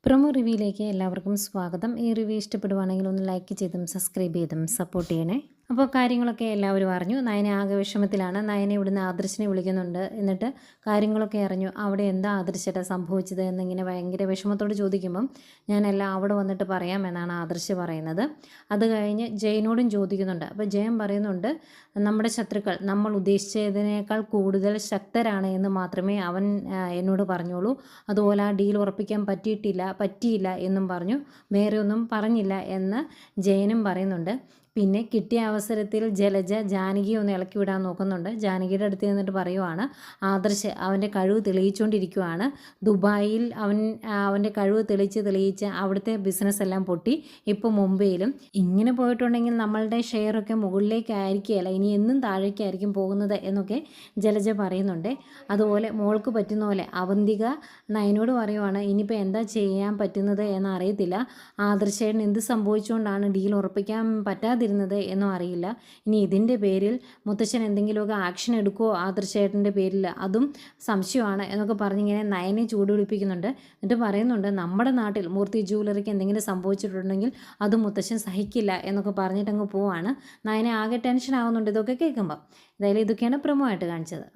Promo റിവ്യൂയിലേക്ക് എല്ലാവർക്കും സ്വാഗതം. ഈ റിവ്യൂ ഇഷ്ടപ്പെടുവാണെങ്കിൽ ഒന്ന് ലൈക്ക് ചെയ്തും സബ്സ്ക്രൈബ് ചെയ്തും സപ്പോർട്ട് ചെയ്യണേ. അപ്പോൾ കാര്യങ്ങളൊക്കെ എല്ലാവരും അറിഞ്ഞു. നയന ആകെ വിഷമത്തിലാണ്. നയന ഇവിടുന്ന് ആദർശിനെ വിളിക്കുന്നുണ്ട്. എന്നിട്ട് കാര്യങ്ങളൊക്കെ അറിഞ്ഞു. അവിടെ എന്താ ആദർശേട്ടാ സംഭവിച്ചത് എന്നിങ്ങനെ ഭയങ്കര വിഷമത്തോട് ചോദിക്കുമ്പം ഞാനെല്ലാം അവിടെ വന്നിട്ട് പറയാമെന്നാണ് ആദർശ് പറയുന്നത്. അത് കഴിഞ്ഞ് ജയനോടും ചോദിക്കുന്നുണ്ട്. അപ്പോൾ ജയൻ പറയുന്നുണ്ട്, നമ്മുടെ ശത്രുക്കൾ നമ്മൾ ഉദ്ദേശിച്ചതിനേക്കാൾ കൂടുതൽ ശക്തരാണ് എന്ന് മാത്രമേ അവൻ എന്നോട് പറഞ്ഞോളൂ. അതുപോലെ ആ ഡീൽ ഉറപ്പിക്കാൻ പറ്റിയില്ല എന്നും പറഞ്ഞു. വേറെ ഒന്നും പറഞ്ഞില്ല എന്ന് ജയനും പറയുന്നുണ്ട്. പിന്നെ കിട്ടിയ അവസരത്തിൽ ജലജ ജാനകിയെ ഒന്ന് ഇളക്കി വിടാൻ നോക്കുന്നുണ്ട്. ജാനകിയുടെ അടുത്ത് നിന്നിട്ട് പറയുവാണ്, ആദർശ് അവൻ്റെ കഴിവ് തെളിയിച്ചുകൊണ്ടിരിക്കുകയാണ്. ദുബായിൽ അവൻ്റെ കഴിവ് തെളിയിച്ച് അവിടുത്തെ ബിസിനസ് എല്ലാം പൊട്ടി. ഇപ്പോൾ മുംബൈയിലും ഇങ്ങനെ പോയിട്ടുണ്ടെങ്കിൽ നമ്മളുടെ ഷെയറൊക്കെ മുകളിലേക്കായിരിക്കുകയല്ല, ഇനി എന്നും താഴേക്കായിരിക്കും പോകുന്നത് എന്നൊക്കെ ജലജ പറയുന്നുണ്ട്. അതുപോലെ മോൾക്ക് പറ്റുന്ന പോലെ അവന്തിക നയനോട് പറയുവാണ്, ഇനിയിപ്പോൾ എന്താ ചെയ്യാൻ പറ്റുന്നത് എന്നറിയത്തില്ല. ആദർശേട്ടൻ എന്ത് സംഭവിച്ചുകൊണ്ടാണ് ഡീൽ ഉറപ്പിക്കാൻ പറ്റാതിരുന്നത് എന്നും അറിയില്ല. ഇനി ഇതിൻ്റെ പേരിൽ മുത്തശ്ശൻ എന്തെങ്കിലുമൊക്കെ ആക്ഷൻ എടുക്കുമോ ആദർശേട്ടൻ്റെ പേരിൽ, അതും സംശയമാണ് എന്നൊക്കെ പറഞ്ഞിങ്ങനെ നയനെ ചൂടുപിടിപ്പിക്കുന്നുണ്ട്. എന്നിട്ട് പറയുന്നുണ്ട്, നമ്മുടെ നാട്ടിൽ മൂർത്തി ജ്വല്ലറിക്ക് എന്തെങ്കിലും സംഭവിച്ചിട്ടുണ്ടെങ്കിൽ അത് മുത്തശ്ശൻ സഹിക്കില്ല എന്നൊക്കെ പറഞ്ഞിട്ടങ്ങ് പോവാണ്. നയനെ ആകെ ടെൻഷൻ ആവുന്നുണ്ട് ഇതൊക്കെ കേൾക്കുമ്പോൾ. എന്തായാലും ഇതൊക്കെയാണ് പ്രമോ ആയിട്ട് കാണിച്ചത്.